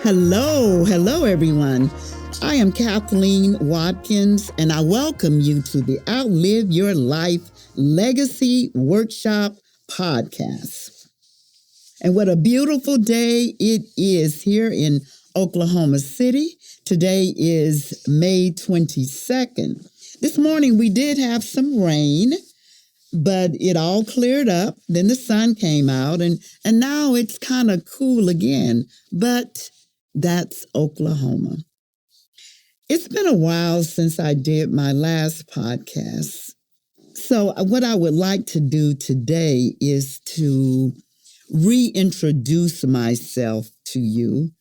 Hello, everyone. I am Kathleen Watkins, and I welcome you to the Outlive Your Life Legacy Workshop podcast. And what a beautiful day it is here in Oklahoma City. Today is May 22nd. This morning we did have some rain, but it all cleared up. Then the sun came out, and now it's kind of cool again. But that's Oklahoma. It's been a while since I did my last podcast. So what I would like to do today is to reintroduce myself to you.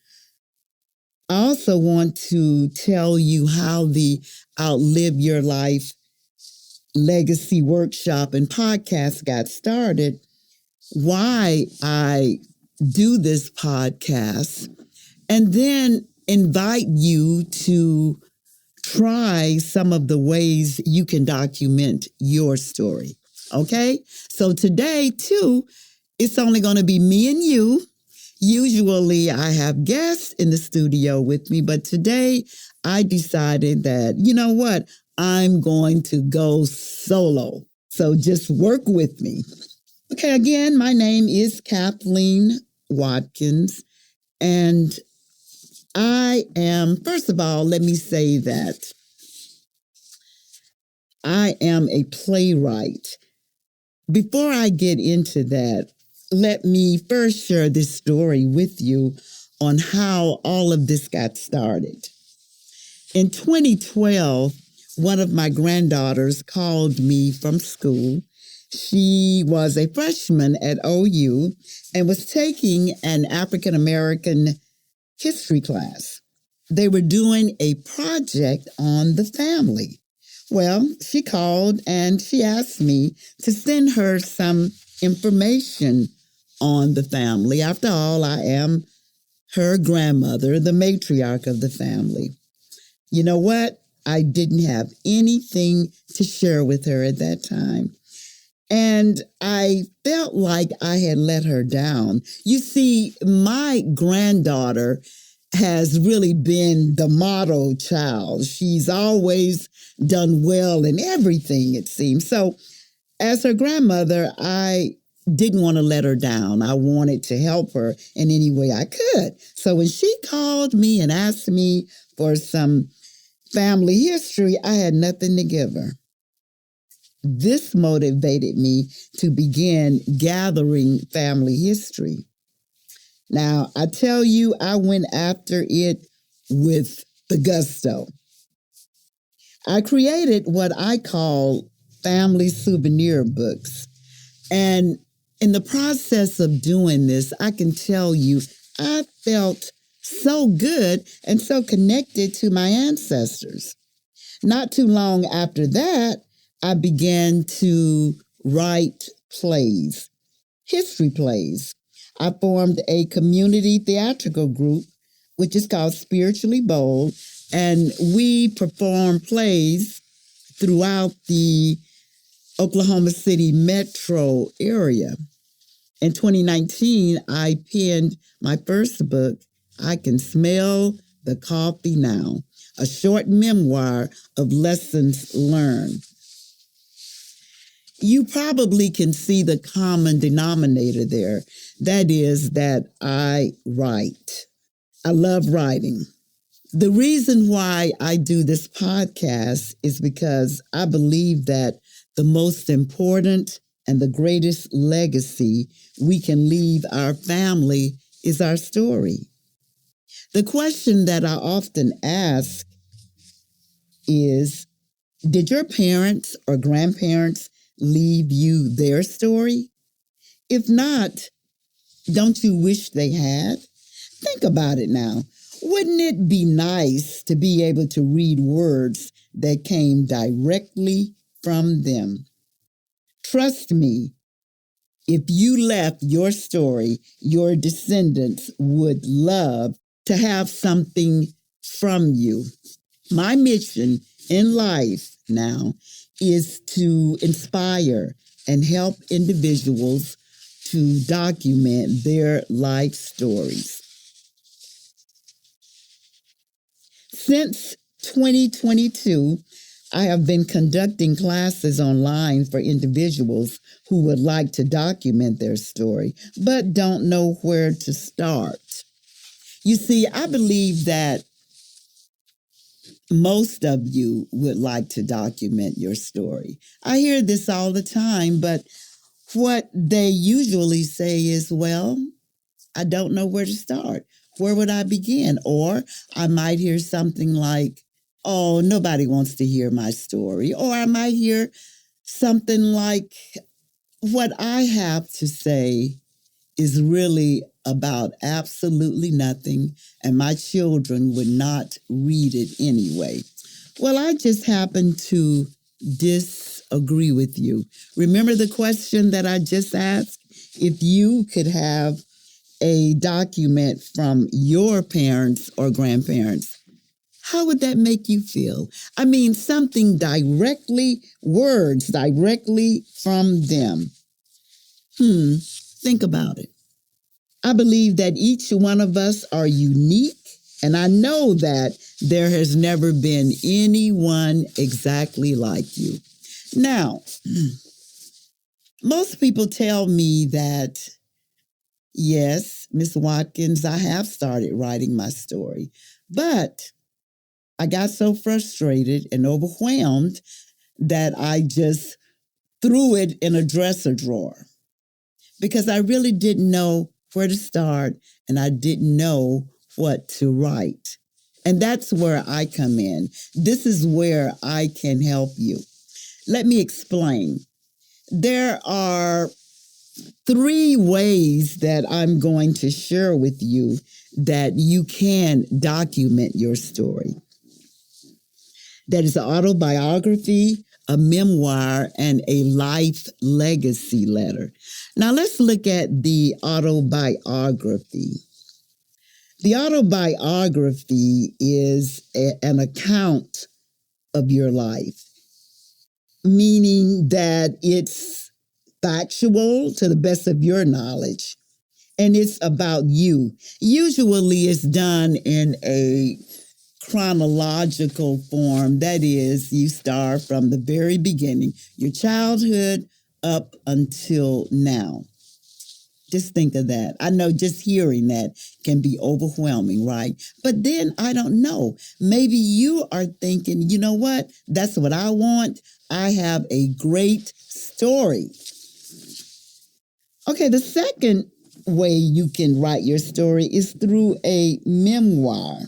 I also want to tell you how the Outlive Your Life Legacy Workshop and podcast got started, why I do this podcast, and then invite you to try some of the ways you can document your story. Okay? So today, too, it's only going to be me and you. Usually I have guests in the studio with me, but today I decided that, you know what? I'm going to go solo. So just work with me. Okay, again, my name is Kathleen Watkins, and first of all, let me say that I am a playwright. Before I get into that, let me first share this story with you on how all of this got started. In 2012, one of my granddaughters called me from school. She was a freshman at OU and was taking an African American history class. They were doing a project on the family. Well, she called and she asked me to send her some information on the family. After all, I am her grandmother, the matriarch of the family. You know what? I didn't have anything to share with her at that time. And I felt like I had let her down. You see, my granddaughter has really been the model child. She's always done well in everything, it seems. So as her grandmother, I didn't want to let her down. I wanted to help her in any way I could. So when she called me and asked me for some family history, I had nothing to give her. This motivated me to begin gathering family history. Now, I tell you, I went after it with the gusto. I created what I call family souvenir books. And in the process of doing this, I can tell you, I felt so good and so connected to my ancestors. Not too long after that, I began to write plays, history plays. I formed a community theatrical group, which is called Spiritually Bold, and we perform plays throughout the Oklahoma City metro area. In 2019, I penned my first book, I Can Smell the Coffee Now, a short memoir of lessons learned. You probably can see the common denominator there. That is that I write. I love writing. The reason why I do this podcast is because I believe that the most important and the greatest legacy we can leave our family is our story. The question that I often ask is, did your parents or grandparents leave you their story? If not, don't you wish they had? Think about it now. Wouldn't it be nice to be able to read words that came directly from them? Trust me, if you left your story, your descendants would love to have something from you. My mission in life now is to inspire and help individuals to document their life stories. Since 2022, I have been conducting classes online for individuals who would like to document their story, but don't know where to start. You see, I believe that most of you would like to document your story. I hear this all the time, but what they usually say is, well, I don't know where to start. Where would I begin? Or I might hear something like, oh, nobody wants to hear my story. Or I might hear something like, what I have to say is really about absolutely nothing, and my children would not read it anyway. Well, I just happen to disagree with you. Remember the question that I just asked? If you could have a document from your parents or grandparents, how would that make you feel? I mean, something directly, words directly from them. Think about it. I believe that each one of us are unique, and I know that there has never been anyone exactly like you. Now, most people tell me that, yes, Miss Watkins, I have started writing my story, but I got so frustrated and overwhelmed that I just threw it in a dresser drawer because I really didn't know where to start and I didn't know what to write. And that's where I come in. This is where I can help you. Let me explain. There are 3 ways that I'm going to share with you that you can document your story. That is an autobiography, a memoir, and a life legacy letter. Now let's look at the autobiography. The autobiography is an account of your life, meaning that it's factual to the best of your knowledge, and it's about you. Usually it's done in a chronological form. That is, you start from the very beginning, your childhood up until now. Just think of that. I know just hearing that can be overwhelming, right? But then I don't know. Maybe you are thinking, you know what? That's what I want. I have a great story. Okay, the second way you can write your story is through a memoir.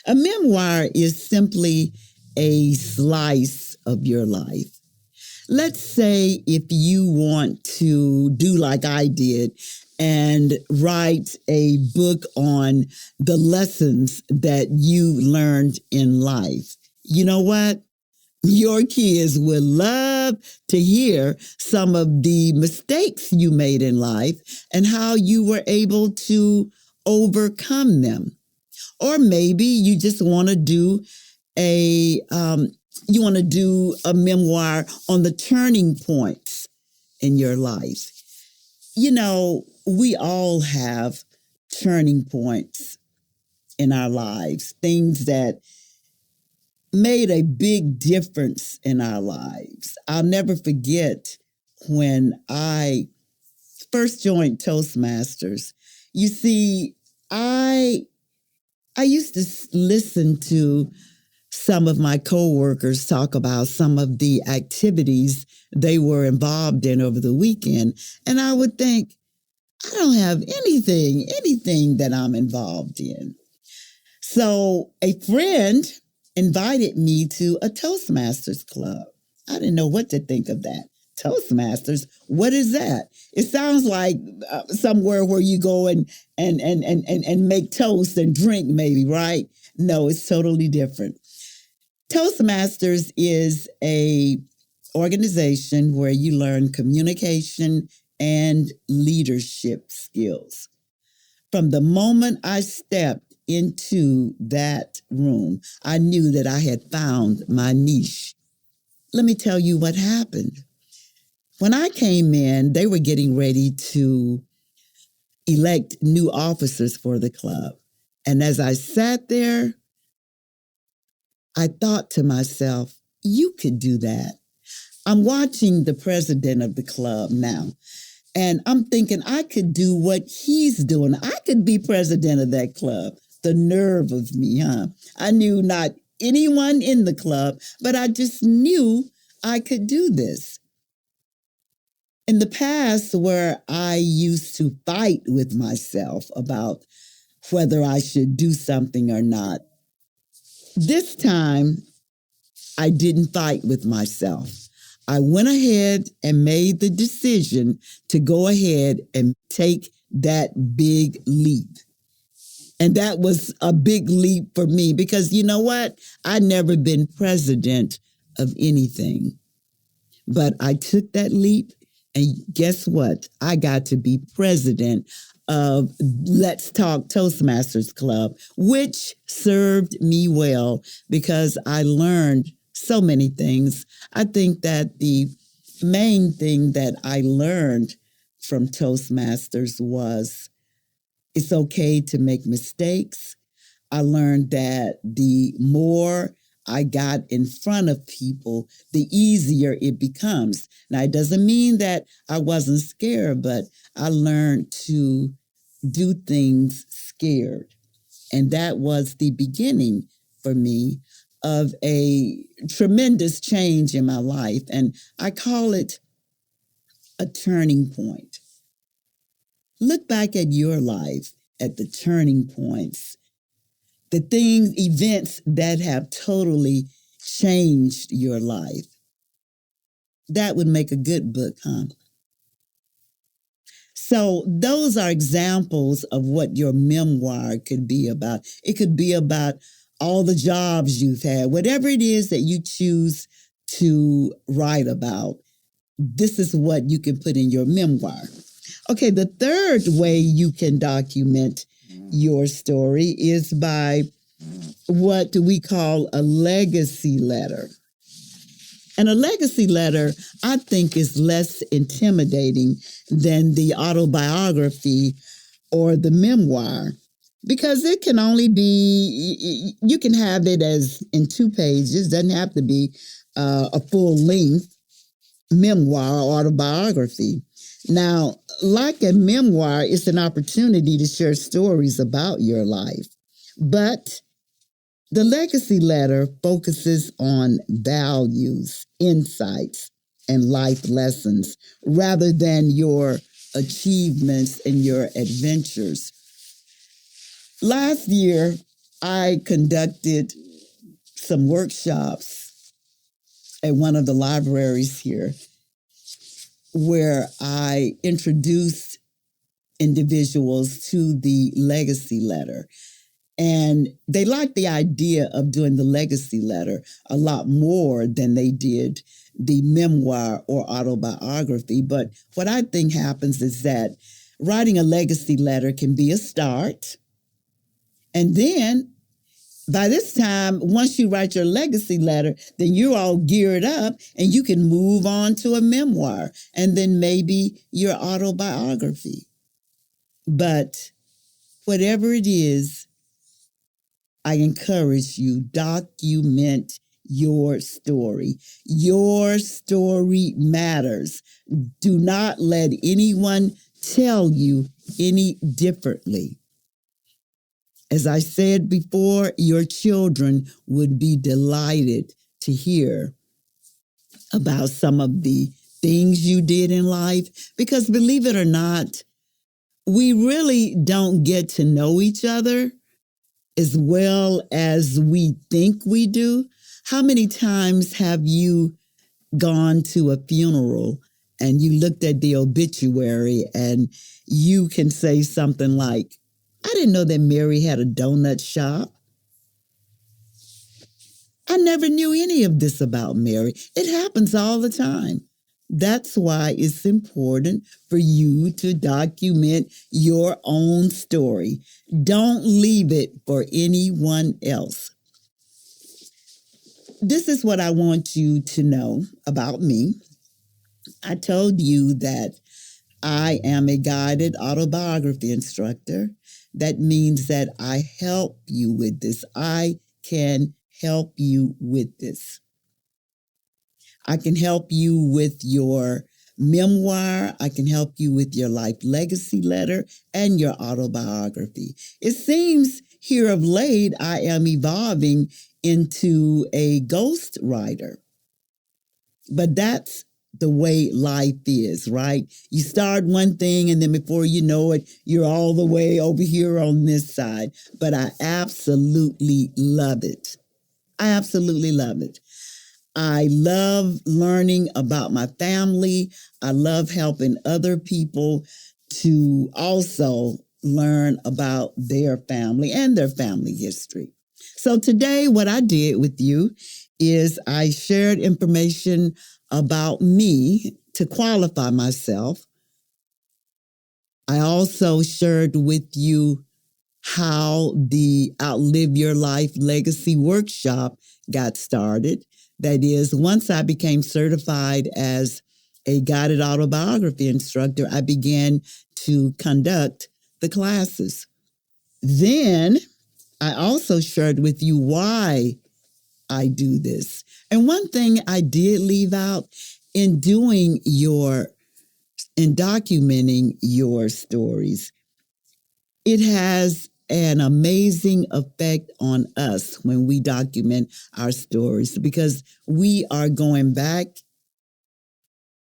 A memoir is simply a slice of your life. Let's say if you want to do like I did and write a book on the lessons that you learned in life. You know what? Your kids would love to hear some of the mistakes you made in life and how you were able to overcome them. Or maybe you just want to do a memoir on the turning points in your life. You know, we all have turning points in our lives, things that made a big difference in our lives. I'll never forget when I first joined Toastmasters. You see, I used to listen to some of my coworkers talk about some of the activities they were involved in over the weekend. And I would think, I don't have anything that I'm involved in. So a friend invited me to a Toastmasters club. I didn't know what to think of that. Toastmasters, what is that? It sounds like somewhere where you go and make toast and drink, maybe, right? No, it's totally different. Toastmasters is a organization where you learn communication and leadership skills. From the moment I stepped into that room, I knew that I had found my niche. Let me tell you what happened. When I came in, they were getting ready to elect new officers for the club. And as I sat there, I thought to myself, you could do that. I'm watching the president of the club now, and I'm thinking I could do what he's doing. I could be president of that club. The nerve of me, huh? I knew not anyone in the club, but I just knew I could do this. In the past, where I used to fight with myself about whether I should do something or not, this time I didn't fight with myself. I went ahead and made the decision to go ahead and take that big leap. And that was a big leap for me because you know what? I'd never been president of anything. But I took that leap, and guess what? I got to be president of Let's Talk Toastmasters Club, which served me well because I learned so many things. I think that the main thing that I learned from Toastmasters was it's okay to make mistakes. I learned that the more I got in front of people, the easier it becomes. Now, it doesn't mean that I wasn't scared, but I learned to do things scared. And that was the beginning for me of a tremendous change in my life. And I call it a turning point. Look back at your life, at the turning points, the things, events that have totally changed your life. That would make a good book, huh? So those are examples of what your memoir could be about. It could be about all the jobs you've had, whatever it is that you choose to write about. This is what you can put in your memoir. Okay, the third way you can document your story is by what we call a legacy letter. And a legacy letter, I think, is less intimidating than the autobiography or the memoir because it can only be, you can have it as in 2 pages, doesn't have to be a full length memoir or autobiography. Now, like a memoir, it's an opportunity to share stories about your life. But the legacy letter focuses on values, insights, and life lessons rather than your achievements and your adventures. Last year, I conducted some workshops at one of the libraries here where I introduced individuals to the legacy letter. And they liked the idea of doing the legacy letter a lot more than they did the memoir or autobiography. But what I think happens is that writing a legacy letter can be a start. And then by this time, once you write your legacy letter, then you're all geared up and you can move on to a memoir and then maybe your autobiography. But whatever it is, I encourage you, document your story. Your story matters. Do not let anyone tell you any differently. As I said before, your children would be delighted to hear about some of the things you did in life, because believe it or not, we really don't get to know each other as well as we think we do. How many times have you gone to a funeral and you looked at the obituary and you can say something like, I didn't know that Mary had a donut shop. I never knew any of this about Mary. It happens all the time. That's why it's important for you to document your own story. Don't leave it for anyone else. This is what I want you to know about me. I told you that I am a guided autobiography instructor. That means that I help you with this. I can help you with this. I can help you with your memoir. I can help you with your life legacy letter and your autobiography. It seems here of late, I am evolving into a ghost writer. But that's the way life is, right? You start one thing and then before you know it, you're all the way over here on this side. But I absolutely love it. I absolutely love it. I love learning about my family. I love helping other people to also learn about their family and their family history. So today, what I did with you is I shared information about me to qualify myself. I also shared with you how the Outlive Your Life Legacy Workshop got started. That is, once I became certified as a guided autobiography instructor, I began to conduct the classes. Then I also shared with you why I do this. And one thing I did leave out in documenting your stories, it has an amazing effect on us when we document our stories because we are going back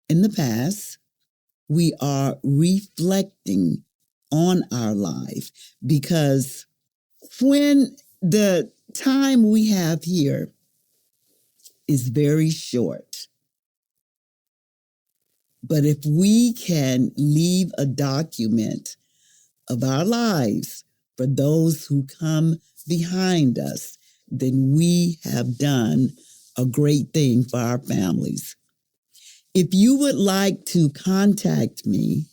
in the past. We are reflecting on our life because when the time we have here is very short. But if we can leave a document of our lives for those who come behind us, then we have done a great thing for our families. If you would like to contact me,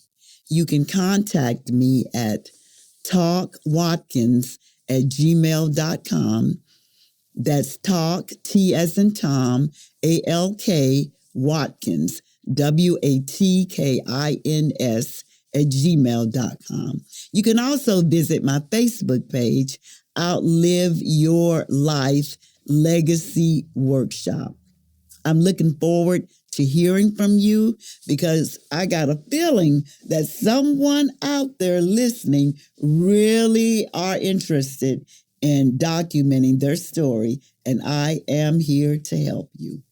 you can contact me at talkwatkins@gmail.com. That's talk, T as in Tom, ALK, Watkins, WATKINS @gmail.com. You can also visit my Facebook page, Outlive Your Life Legacy Workshop. I'm looking forward to hearing from you because I got a feeling that someone out there listening really are interested in documenting their story, and I am here to help you.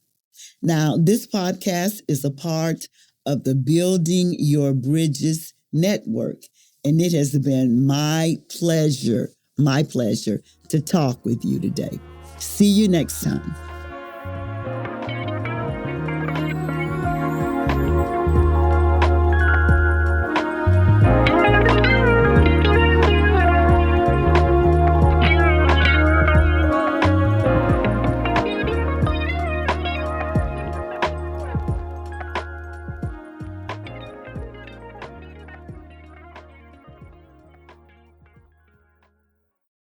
Now, this podcast is a part of the Building Your Bridges network, and it has been my pleasure to talk with you today. See you next time.